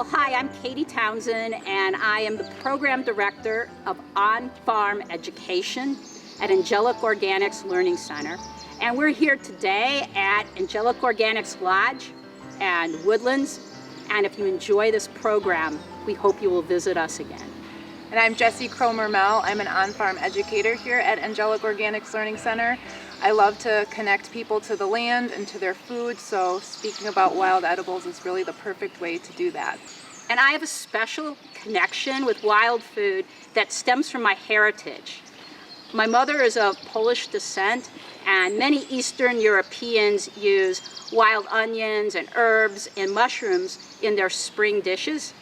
Well, hi, I'm Katie Townsend, and I am the Program Director of On-Farm Education at Angelic Organics Learning Center. And we're here today at Angelic Organics Lodge and Woodlands. And if you enjoy this program, we hope you will visit us again. And I'm Jessie Mermel. I'm an on-farm educator here at Angelic Organics Learning Center. I love to connect people to the land and to their food, so speaking about wild edibles is really the perfect way to do that. And I have a special connection with wild food that stems from my heritage. My mother is of Polish descent, and many Eastern Europeans use wild onions and herbs and mushrooms in their spring dishes.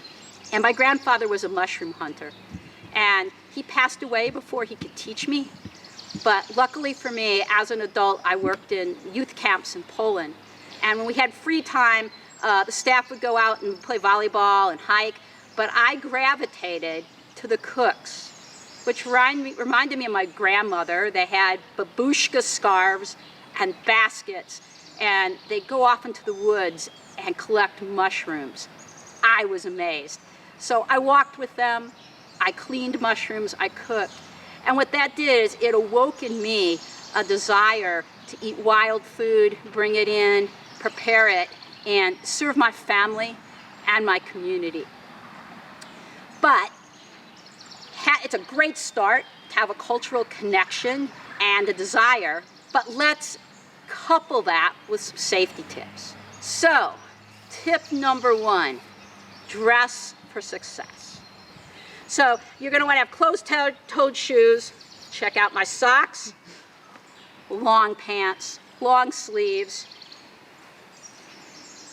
And my grandfather was a mushroom hunter, and he passed away before he could teach me. But luckily for me, as an adult, I worked in youth camps in Poland. And when we had free time, the staff would go out and play volleyball and hike, but I gravitated to the cooks, which reminded me of my grandmother. They had babushka scarves and baskets, and they'd go off into the woods and collect mushrooms. I was amazed. So I walked with them, I cleaned mushrooms, I cooked. And what that did is it awoke in me a desire to eat wild food, bring it in, prepare it, and serve my family and my community. But it's a great start to have a cultural connection and a desire, but let's couple that with some safety tips. So, tip number one, dress for success. So you're going to want to have closed-toed shoes. Check out my socks, long pants, long sleeves,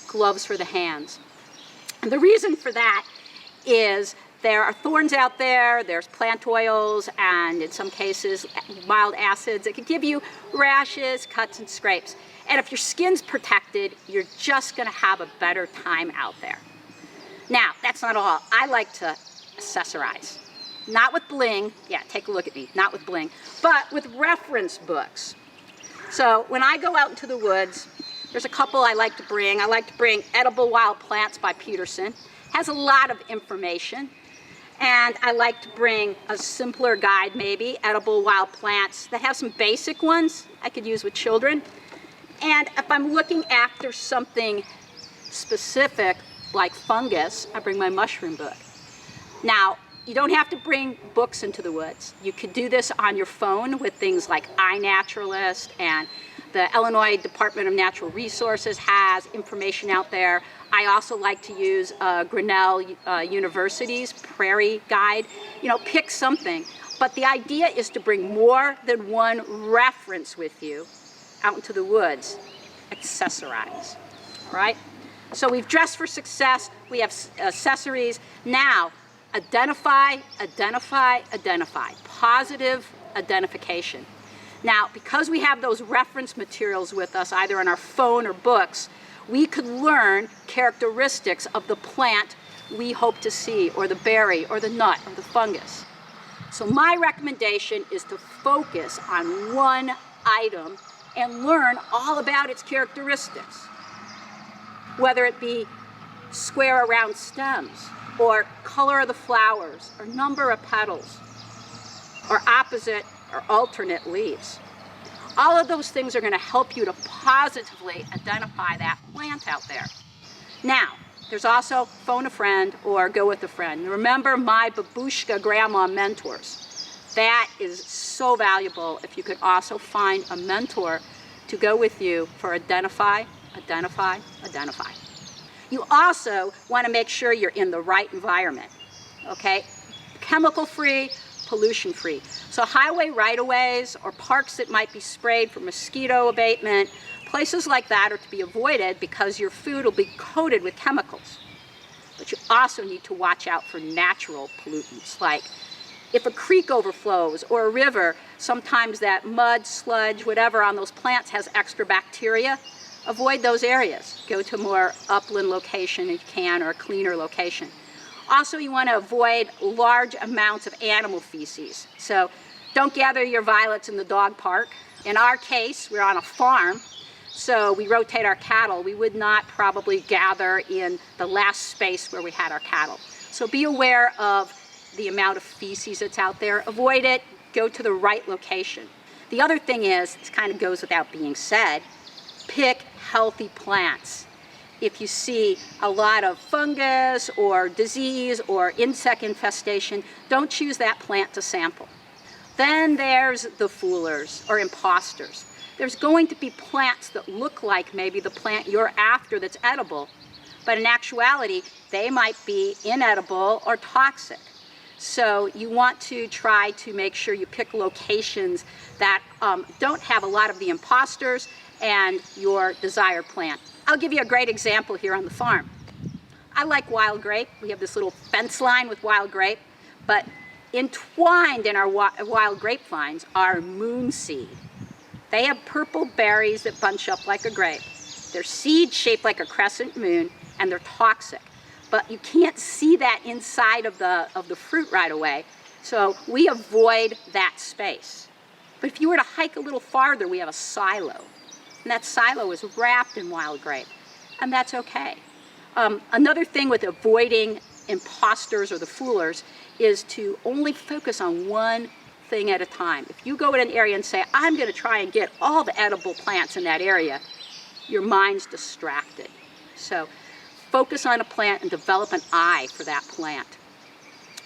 gloves for the hands. And the reason for that is there are thorns out there, there's plant oils, and in some cases mild acids that could give you rashes, cuts, and scrapes. And if your skin's protected, you're just going to have a better time out there. Now, that's not all. I like to accessorize. Not with bling, yeah, take a look at me, not with bling, but with reference books. So when I go out into the woods, there's a couple I like to bring. I like to bring Edible Wild Plants by Peterson. Has a lot of information. And I like to bring a simpler guide maybe, Edible Wild Plants, that have some basic ones I could use with children. And if I'm looking after something specific like fungus, I bring my mushroom book. Now, you don't have to bring books into the woods. You could do this on your phone with things like iNaturalist, and the Illinois Department of Natural Resources has information out there. I also like to use Grinnell University's Prairie Guide. You know, pick something. But the idea is to bring more than one reference with you out into the woods. Accessorize, right? So we've dressed for success. We have accessories. Now, identify, identify, identify. Positive identification. Now, because we have those reference materials with us, either on our phone or books, we could learn characteristics of the plant we hope to see, or the berry, or the nut, or the fungus. So my recommendation is to focus on one item and learn all about its characteristics. Whether it be square or round stems, or color of the flowers, or number of petals, or opposite or alternate leaves. All of those things are going to help you to positively identify that plant out there. Now, there's also phone a friend or go with a friend. Remember my babushka grandma mentors. That is so valuable if you could also find a mentor to go with you for identify, identify, identify. You also want to make sure you're in the right environment, okay? Chemical-free, pollution-free. So highway right-of-ways or parks that might be sprayed for mosquito abatement, places like that are to be avoided because your food will be coated with chemicals. But you also need to watch out for natural pollutants, like if a creek overflows or a river, sometimes that mud, sludge, whatever on those plants has extra bacteria. Avoid those areas. Go to a more upland location if you can, or a cleaner location. Also, you want to avoid large amounts of animal feces. So don't gather your violets in the dog park. In our case, we're on a farm, So we rotate our cattle. We would not probably gather in the last space where we had our cattle. So be aware of the amount of feces that's out there. Avoid it, go to the right location. The other thing is, this kind of goes without being said, pick healthy plants. If you see a lot of fungus or disease or insect infestation, don't choose that plant to sample. Then there's the foolers or imposters. There's going to be plants that look like maybe the plant you're after that's edible, but in actuality, they might be inedible or toxic. So you want to try to make sure you pick locations that don't have a lot of the imposters and your desired plant. I'll give you a great example here on the farm. I like wild grape. We have this little fence line with wild grape, but entwined in our wild grapevines are moonseed. They have purple berries that bunch up like a grape. They're seeds shaped like a crescent moon, and they're toxic. But you can't see that inside of the fruit right away, so we avoid that space. But if you were to hike a little farther, we have a silo, and that silo is wrapped in wild grape, and that's okay. Another thing with avoiding imposters or the foolers is to only focus on one thing at a time. If you go in an area and say, I'm going to try and get all the edible plants in that area, your mind's distracted. So focus on a plant and develop an eye for that plant.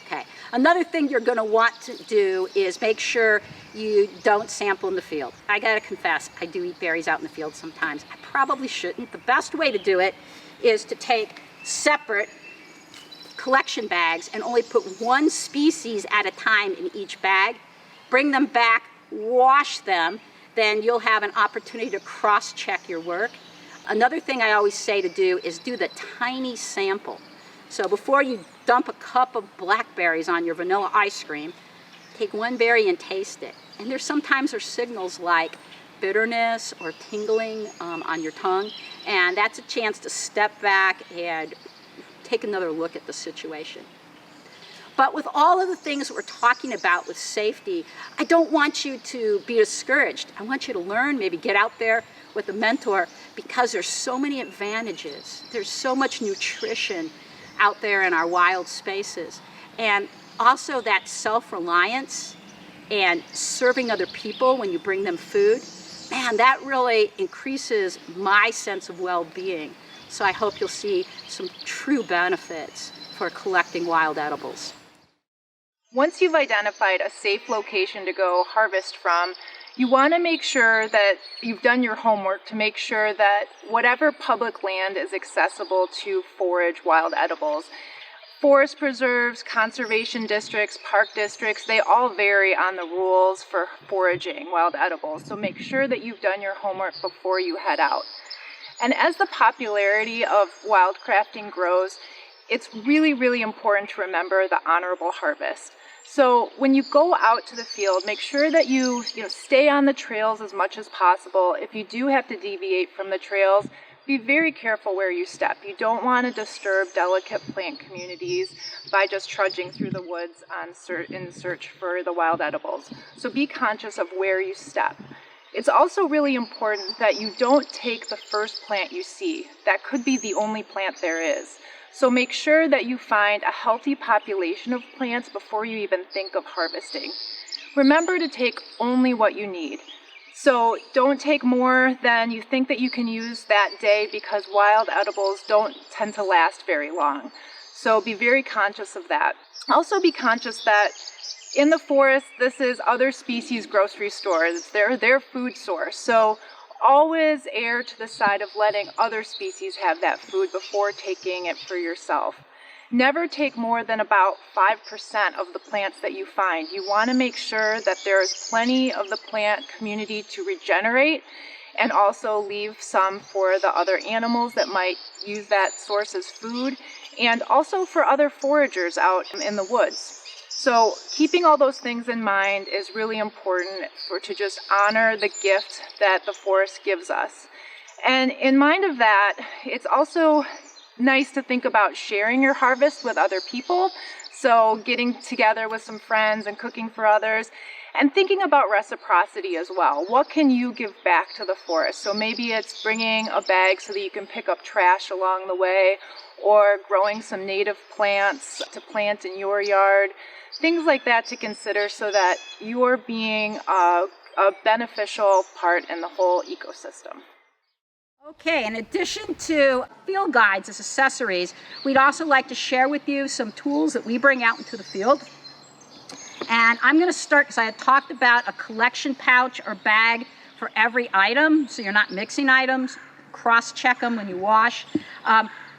Okay. Another thing you're going to want to do is make sure you don't sample in the field. I got to confess, I do eat berries out in the field sometimes. I probably shouldn't. The best way to do it is to take separate collection bags and only put one species at a time in each bag. Bring them back, wash them, then you'll have an opportunity to cross-check your work. Another thing I always say to do is do the tiny sample. So before you dump a cup of blackberries on your vanilla ice cream, take one berry and taste it. And sometimes there's signals like bitterness or tingling on your tongue, and that's a chance to step back and take another look at the situation. But with all of the things we're talking about with safety, I don't want you to be discouraged. I want you to learn, maybe get out there with a mentor, because there's so many advantages. There's so much nutrition out there in our wild spaces. And also that self-reliance and serving other people when you bring them food, man, that really increases my sense of well-being. So I hope you'll see some true benefits for collecting wild edibles. Once you've identified a safe location to go harvest from, you want to make sure that you've done your homework to make sure that whatever public land is accessible to forage wild edibles. Forest preserves, conservation districts, park districts, they all vary on the rules for foraging wild edibles. So make sure that you've done your homework before you head out. And as the popularity of wildcrafting grows, it's really, really important to remember the honorable harvest. So when you go out to the field, make sure that you stay on the trails as much as possible. If you do have to deviate from the trails, be very careful where you step. You don't want to disturb delicate plant communities by just trudging through the woods in search for the wild edibles. So be conscious of where you step. It's also really important that you don't take the first plant you see. That could be the only plant there is. So make sure that you find a healthy population of plants before you even think of harvesting. Remember to take only what you need. So don't take more than you think that you can use that day, because wild edibles don't tend to last very long. So be very conscious of that. Also be conscious that in the forest, this is other species grocery stores. It's their food source. So always err to the side of letting other species have that food before taking it for yourself. Never take more than about 5% of the plants that you find. You want to make sure that there is plenty of the plant community to regenerate, and also leave some for the other animals that might use that source as food, and also for other foragers out in the woods. So keeping all those things in mind is really important to just honor the gift that the forest gives us. And in mind of that, it's also nice to think about sharing your harvest with other people. So getting together with some friends and cooking for others. And thinking about reciprocity as well. What can you give back to the forest? So maybe it's bringing a bag so that you can pick up trash along the way, or growing some native plants to plant in your yard. Things like that to consider so that you're being a beneficial part in the whole ecosystem. Okay, in addition to field guides as accessories, we'd also like to share with you some tools that we bring out into the field. And I'm going to start, because I had talked about a collection pouch or bag for every item, so you're not mixing items, cross-check them when you wash.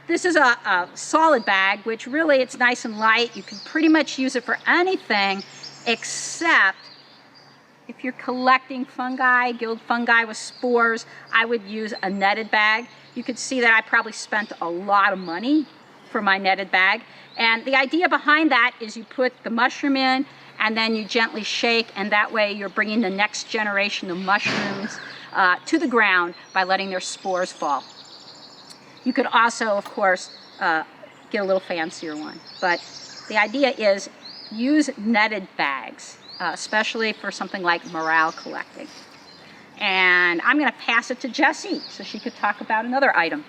This is a solid bag, which really it's nice and light. You can pretty much use it for anything except if you're collecting fungi, guild fungi with spores, I would use a netted bag. You could see that I probably spent a lot of money for my netted bag. And the idea behind that is you put the mushroom in and then you gently shake, and that way you're bringing the next generation of mushrooms to the ground by letting their spores fall. You could also, of course, get a little fancier one. But the idea is use netted bags, especially for something like morale collecting. And I'm going to pass it to Jessie so she could talk about another item.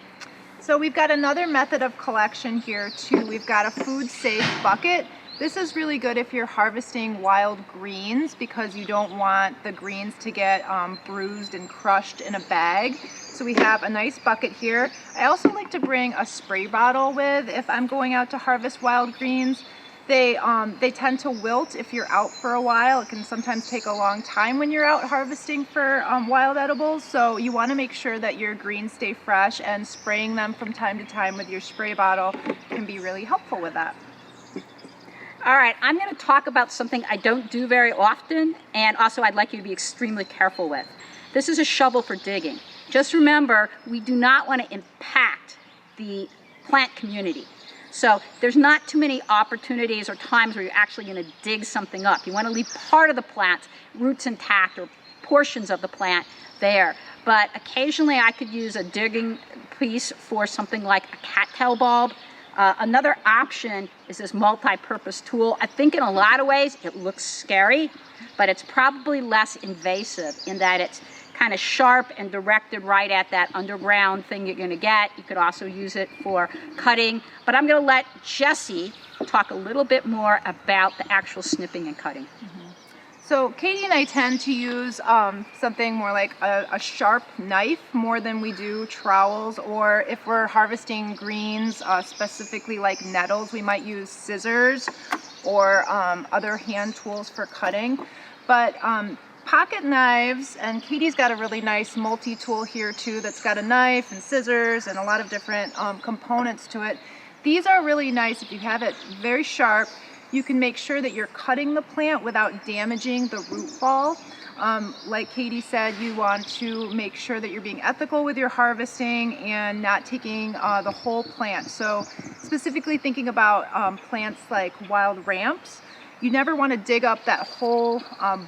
So we've got another method of collection here too. We've got a food safe bucket. This is really good if you're harvesting wild greens because you don't want the greens to get bruised and crushed in a bag. So we have a nice bucket here. I also like to bring a spray bottle with if I'm going out to harvest wild greens. They tend to wilt if you're out for a while. It can sometimes take a long time when you're out harvesting for wild edibles. So you want to make sure that your greens stay fresh, and spraying them from time to time with your spray bottle can be really helpful with that. All right, I'm going to talk about something I don't do very often, and also I'd like you to be extremely careful with. This is a shovel for digging. Just remember, we do not want to impact the plant community. So there's not too many opportunities or times where you're actually going to dig something up. You want to leave part of the plant, roots intact, or portions of the plant there. But occasionally I could use a digging piece for something like a cattail bulb. Another option is this multi-purpose tool. I think in a lot of ways it looks scary, but it's probably less invasive in that it's kind of sharp and directed right at that underground thing you're going to get. You could also use it for cutting, but I'm going to let Jessie talk a little bit more about the actual snipping and cutting. So Katie and I tend to use something more like a sharp knife more than we do trowels, or if we're harvesting greens, specifically like nettles, we might use scissors or other hand tools for cutting. But pocket knives, and Katie's got a really nice multi-tool here too that's got a knife and scissors and a lot of different components to it. These are really nice if you have it very sharp. You can make sure that you're cutting the plant without damaging the root ball. Like Katie said, you want to make sure that you're being ethical with your harvesting and not taking the whole plant. So specifically thinking about plants like wild ramps, you never want to dig up that whole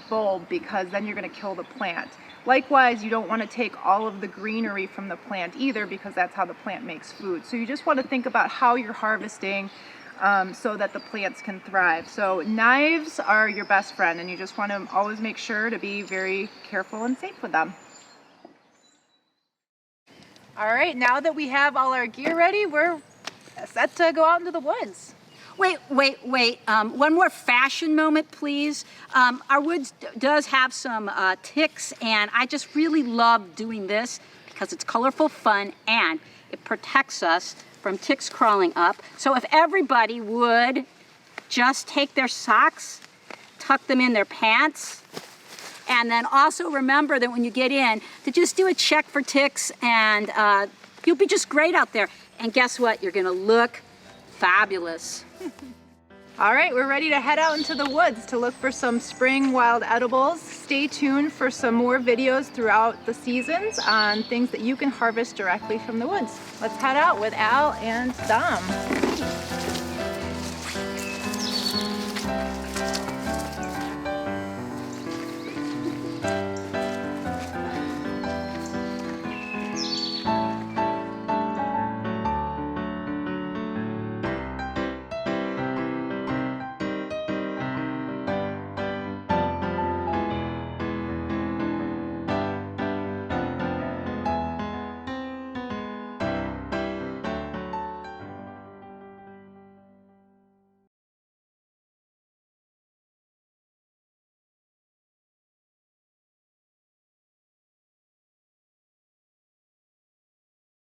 bulb because then you're going to kill the plant. Likewise, you don't want to take all of the greenery from the plant either because that's how the plant makes food. So you just want to think about how you're harvesting so that the plants can thrive. So knives are your best friend, and you just want to always make sure to be very careful and safe with them. All right, now that we have all our gear ready, we're set to go out into the woods. Wait. One more fashion moment, please. Our woods does have some ticks, and I just really love doing this because it's colorful, fun, and it protects us from ticks crawling up. So if everybody would just take their socks, tuck them in their pants, and then also remember that when you get in, to just do a check for ticks, and you'll be just great out there. And guess what? You're gonna look fabulous. All right, we're ready to head out into the woods to look for some spring wild edibles. Stay tuned for some more videos throughout the seasons on things that you can harvest directly from the woods. Let's head out with Al and Dom.